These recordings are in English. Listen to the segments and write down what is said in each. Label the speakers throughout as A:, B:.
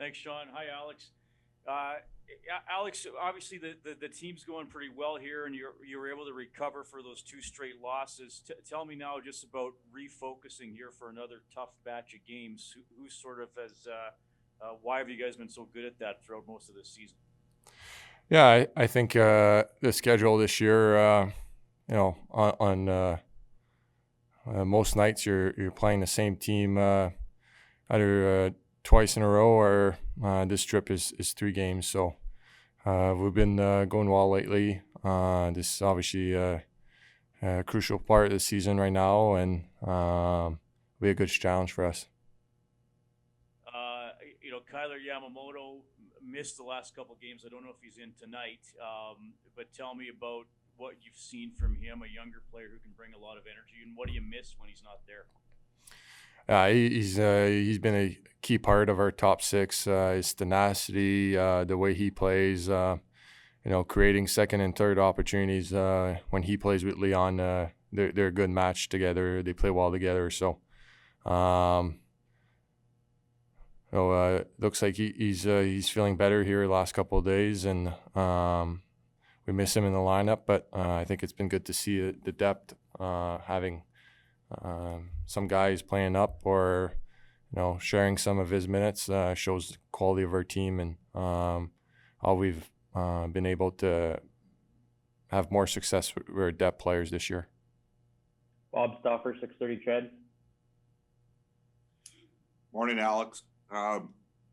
A: Thanks, Sean. Hi, Alex. Alex, obviously the team's going pretty well here, and you were able to recover for those two straight losses. Tell me now just about refocusing here for another tough batch of games. Who sort of has? Why have you guys been so good at that throughout most of this season?
B: Yeah, I think the schedule this year, on most nights you're playing the same team either twice in a row or this trip is 3 games. So we've been going well lately. This is obviously a crucial part of the season right now, and be a good challenge for us.
A: Kyler Yamamoto missed the last couple games. I don't know if he's in tonight, but tell me about what you've seen from him, a younger player who can bring a lot of energy, and what do you miss when he's not there?
B: He's been a key part of our top six. His tenacity, the way he plays, creating second and third opportunities when he plays with Leon. They're a good match together. They play well together. So, looks like he's feeling better here the last couple of days, and we miss him in the lineup. But I think it's been good to see the depth, having some guys playing up or sharing some of his minutes shows the quality of our team, and how we've been able to have more success with our depth players this year.
C: Bob Stauffer, 630 Tread.
D: Morning, Alex.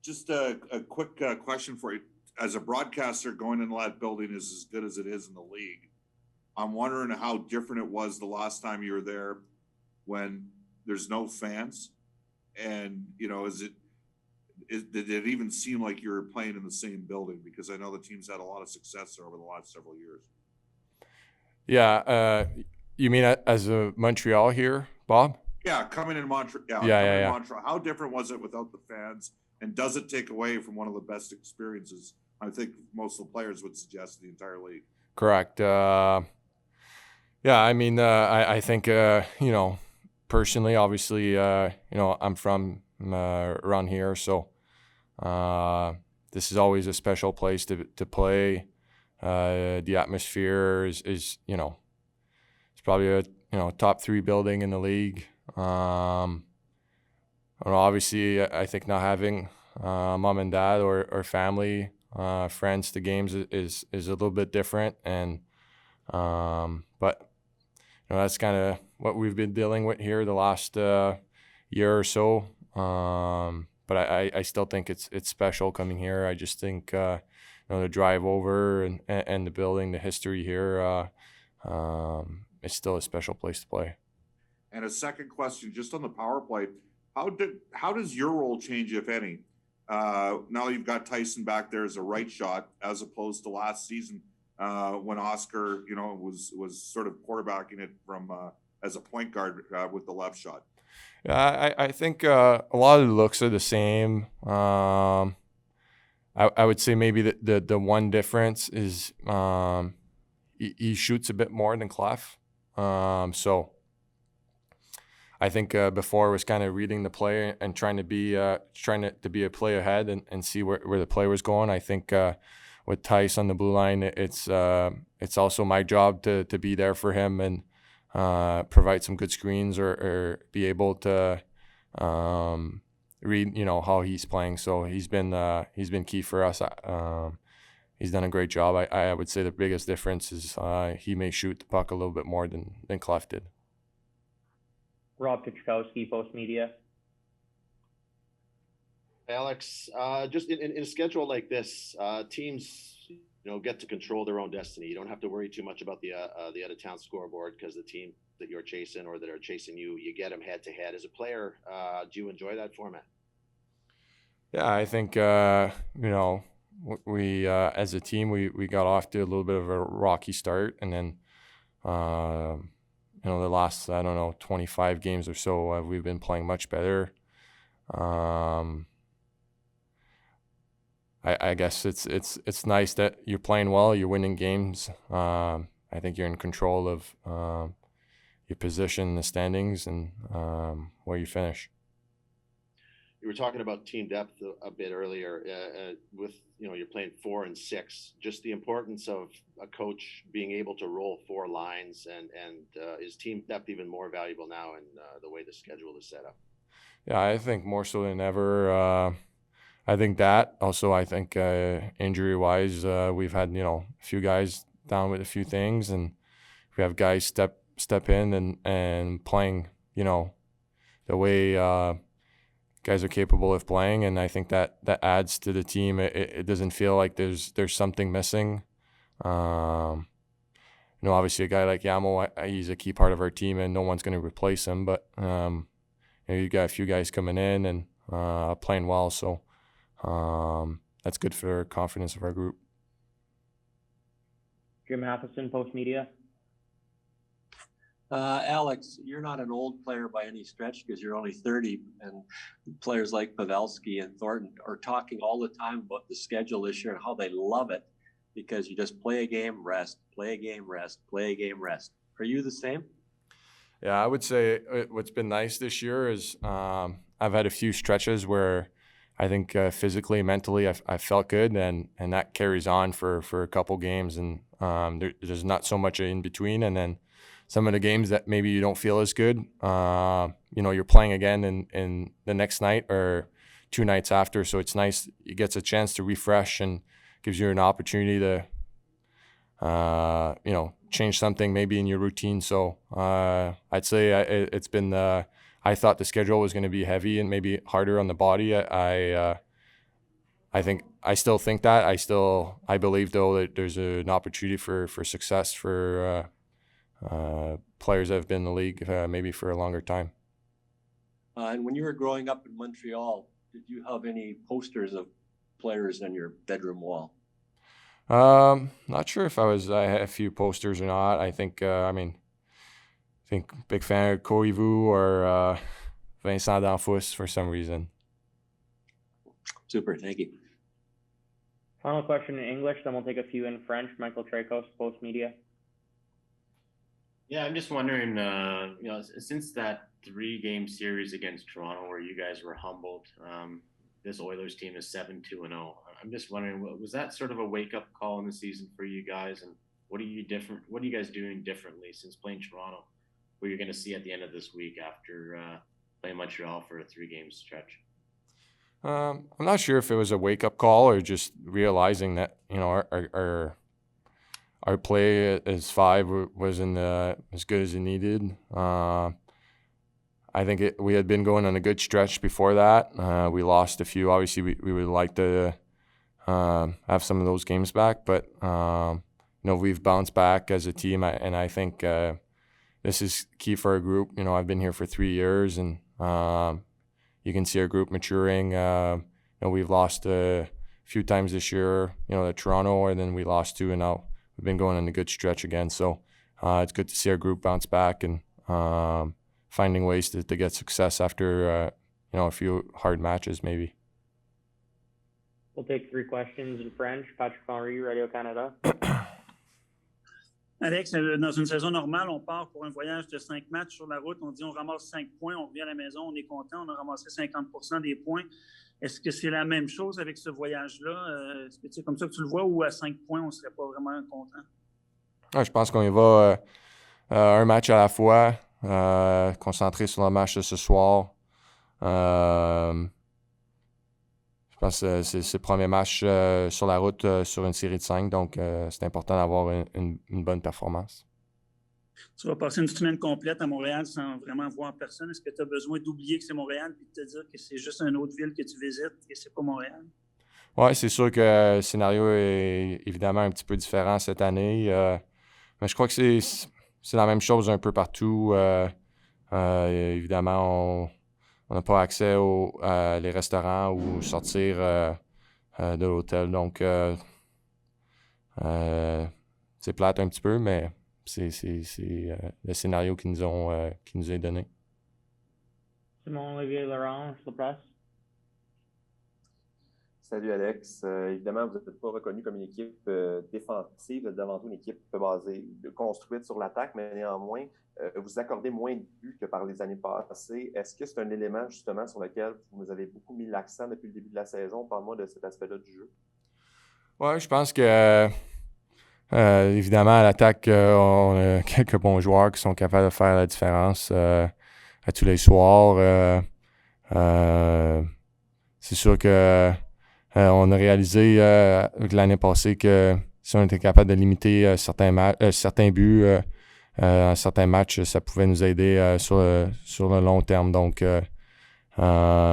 D: Just a quick question for you. As a broadcaster, going into that building is as good as it is in the league. I'm wondering how different it was the last time you were there when there's no fans. And, did it even seem like you were playing in the same building? Because I know the team's had a lot of success there over the last several years.
B: Yeah. You mean as a Montreal here, Bob?
D: Yeah, coming in Montreal.
B: Yeah.
D: Montreal. How different was it without the fans? And does it take away from one of the best experiences? I think most of the players would suggest the entire league.
B: Correct. I think, personally, obviously, I'm from around here. So this is always a special place to play. The atmosphere is it's probably a top 3 building in the league. Obviously, I think not having mom and dad or family, friends to games is a little bit different, and but that's kind of what we've been dealing with here the last year or so. But I still think it's special coming here. I just think the drive over and the building, the history here, it's still a special place to play.
D: And a second question, just on the power play, how does your role change, if any? Now you've got Tyson back there as a right shot, as opposed to last season when Oscar, was sort of quarterbacking it from as a point guard with the left shot.
B: Yeah, I think a lot of the looks are the same. I would say maybe the one difference is he shoots a bit more than Clef. So I think before was kind of reading the play and trying to be a play ahead and see where the play was going. I think with Tice on the blue line, it's also my job to be there for him and provide some good screens or be able to read how he's playing. So he's been key for us. He's done a great job. I would say the biggest difference is he may shoot the puck a little bit more than Clef did.
C: Rob Kuchkowski, Post Media.
E: Alex, just in a schedule like this, teams get to control their own destiny. You don't have to worry too much about the out of town scoreboard because the team that you're chasing or that are chasing you get them head to head. As a player, do you enjoy that format?
B: Yeah, I think we as a team we got off to a little bit of a rocky start, and then the last 25 games or so we've been playing much better. I guess it's nice that you're playing well, you're winning games. I think you're in control of your position in the standings and where you finish.
E: you were talking about team depth a bit earlier with, you're playing 4 and 6, just the importance of a coach being able to roll 4 lines and is team depth even more valuable now in the way the schedule is set up?
B: Yeah, I think more so than ever. I think that. Also, I think injury-wise, we've had, a few guys down with a few things, and we have guys step in and playing, the way guys are capable of playing, and I think that adds to the team. It doesn't feel like there's something missing. Obviously a guy like Yamo, he's a key part of our team, and no one's going to replace him. But you got a few guys coming in and playing well, so that's good for confidence of our group.
C: Jim Matheson, Post Media.
F: Alex, you're not an old player by any stretch because you're only 30, and players like Pavelski and Thornton are talking all the time about the schedule this year and how they love it because you just play a game, rest, play a game, rest, play a game, rest. Are you the same?
B: Yeah, I would say what's been nice this year is I've had a few stretches where I think physically, mentally, I felt good, and that carries on for a couple games, and there's not so much in between, and then some of the games that maybe you don't feel as good, you're playing again in the next night or 2 nights after. So it's nice. It gets a chance to refresh and gives you an opportunity to, change something maybe in your routine. So I'd say it's been, I thought the schedule was going to be heavy and maybe harder on the body. I still think that. I believe, though, that there's an opportunity for success for players that have been in the league maybe for a longer time.
F: And when you were growing up in Montreal, did you have any posters of players on your bedroom wall?
B: Not sure if I had a few posters or not. I think big fan of Koivu or Vincent D'Anfous for some reason.
F: Super, thank you.
C: Final question in English, then we'll take a few in French. Michael Tracos, Post Media.
G: Yeah, I'm just wondering, since that 3-game series against Toronto where you guys were humbled, this Oilers team is 7-2-0. I'm just wondering, was that sort of a wake-up call in the season for you guys? And what are you guys doing differently since playing Toronto, where you're going to see at the end of this week after playing Montreal for a 3-game stretch?
B: I'm not sure if it was a wake-up call or just realizing that, our play as 5 wasn't as good as it needed. I think we had been going on a good stretch before that. We lost a few. Obviously, we would like to have some of those games back, but we've bounced back as a team, and I think this is key for our group. I've been here for 3 years, and you can see our group maturing. We've lost a few times this year. At Toronto, and then we lost 2, and now we've been going on a good stretch again. So it's good to see our group bounce back and finding ways to get success after a few hard matches maybe.
C: We'll take 3 questions in French. Patrick Henry, Radio-Canada.
H: Alex, dans une saison normale, on part pour un voyage de 5 matchs sur la route. On dit on ramasse 5 points, on revient à la maison, on est content, on a ramassé 50% des points. Est-ce que c'est la même chose avec ce voyage-là? Est-ce que c'est comme ça que tu le vois, ou à 5 points, on ne serait pas vraiment content?
B: Je pense qu'on y va un match à la fois, concentré sur le match de ce soir. Je pense que c'est le premier match sur la route sur une série de 5, donc c'est important d'avoir une bonne performance.
H: Tu vas passer une semaine complète à Montréal sans vraiment voir personne. Est-ce que tu as besoin d'oublier que c'est Montréal et de te dire que c'est juste une autre ville que tu visites et c'est pas Montréal? Oui,
B: c'est sûr que le scénario est évidemment un petit peu différent cette année. Mais je crois que c'est la même chose un peu partout. Évidemment, on n'a pas accès aux les restaurants ou sortir de l'hôtel. Donc, c'est plate un petit peu, mais c'est le scénario qui nous est donné.
C: Simon Olivier Laurent, La Presse.
I: Salut Alex. Évidemment, vous n'êtes pas reconnu comme une équipe défensive, vous êtes avant tout une équipe construite sur l'attaque, mais néanmoins, vous accordez moins de buts que par les années passées. Est-ce que c'est un élément justement sur lequel vous avez beaucoup mis l'accent depuis le début de la saison? Parle-moi de cet aspect-là du jeu.
B: Ouais, je pense que évidemment, à l'attaque, on a quelques bons joueurs qui sont capables de faire la différence à tous les soirs. C'est sûr que on a réalisé l'année passée que si on était capable de limiter certains buts en certains matchs, ça pouvait nous aider sur le long terme. Donc, je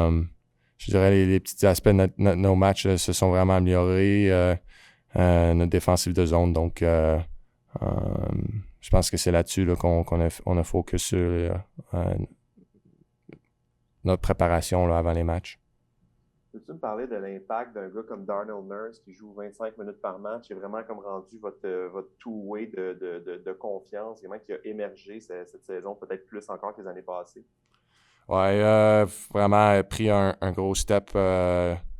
B: dirais les petits aspects de nos matchs se sont vraiment améliorés. Notre défensive de zone. Donc, je pense que c'est là-dessus là, qu'on a focus sur notre préparation là, avant les matchs.
I: Peux-tu me parler de l'impact d'un gars comme Darnell Nurse qui joue 25 minutes par match et vraiment comme rendu votre two-way de confiance, vraiment qui a émergé cette saison, peut-être plus encore que les années passées?
B: Ouais, vraiment pris un gros step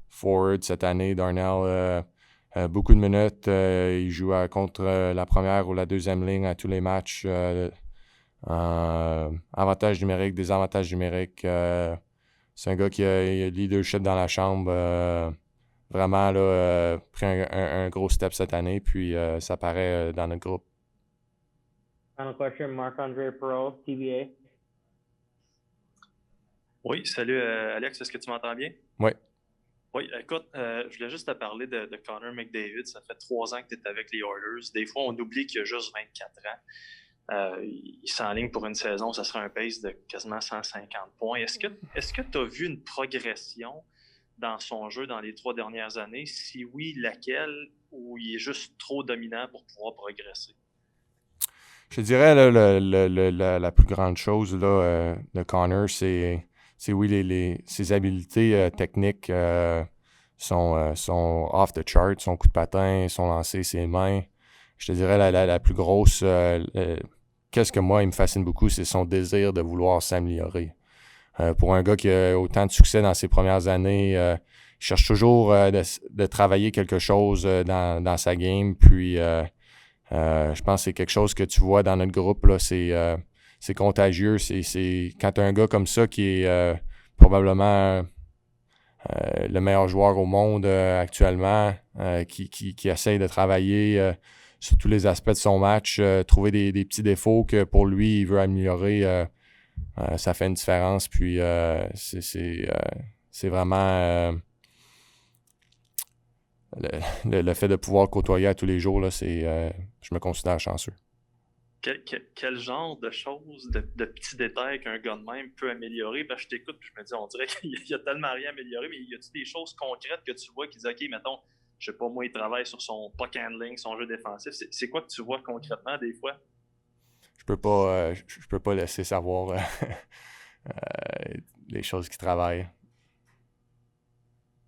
B: forward cette année. Darnell, beaucoup de minutes. Il joue contre la première ou la deuxième ligne à tous les matchs. Avantages numériques, désavantages numériques. C'est un gars qui a le leadership dans la chambre. Vraiment là, pris un gros step cette année, puis ça paraît dans notre groupe.
C: Final question, Marc-André Perreault, TVA.
J: Oui, salut Alex, est-ce que tu m'entends bien?
B: Oui.
J: Oui, écoute, je voulais juste te parler de Connor McDavid. Ça fait 3 ans que tu es avec les Oilers. Des fois, on oublie qu'il a juste 24 ans. Il s'enligne pour une saison, ça sera un pace de quasiment 150 points. Est-ce que tu as vu une progression dans son jeu dans les 3 dernières années? Si oui, laquelle? Ou il est juste trop dominant pour pouvoir progresser?
B: Je dirais là, la plus grande chose là, de Connor, c'est oui, ses habiletés techniques sont off the chart. Son coup de patin, son lancer, ses mains. Je te dirais la plus grosse... qu'est-ce que moi, il me fascine beaucoup, c'est son désir de vouloir s'améliorer. Pour un gars qui a autant de succès dans ses premières années, il cherche toujours de travailler quelque chose dans sa game. Puis, je pense que c'est quelque chose que tu vois dans notre groupe, là, c'est contagieux. C'est quand tu as un gars comme ça qui est probablement le meilleur joueur au monde actuellement, qui essaye de travailler sur tous les aspects de son match, trouver des petits défauts que pour lui, il veut améliorer, ça fait une différence. Puis c'est vraiment le fait de pouvoir côtoyer à tous les jours, là, je me considère chanceux.
J: Quel genre de choses, de petits détails qu'un gars de même peut améliorer? Parce que je t'écoute et je me dis, on dirait qu'il y a tellement rien amélioré, mais y a-t-il des choses concrètes que tu vois qui disent, OK, mettons, je sais pas, moi, il travaille sur son puck handling, son jeu défensif. C'est quoi que tu vois concrètement des fois?
B: Je peux pas laisser savoir les choses qu'il travaille.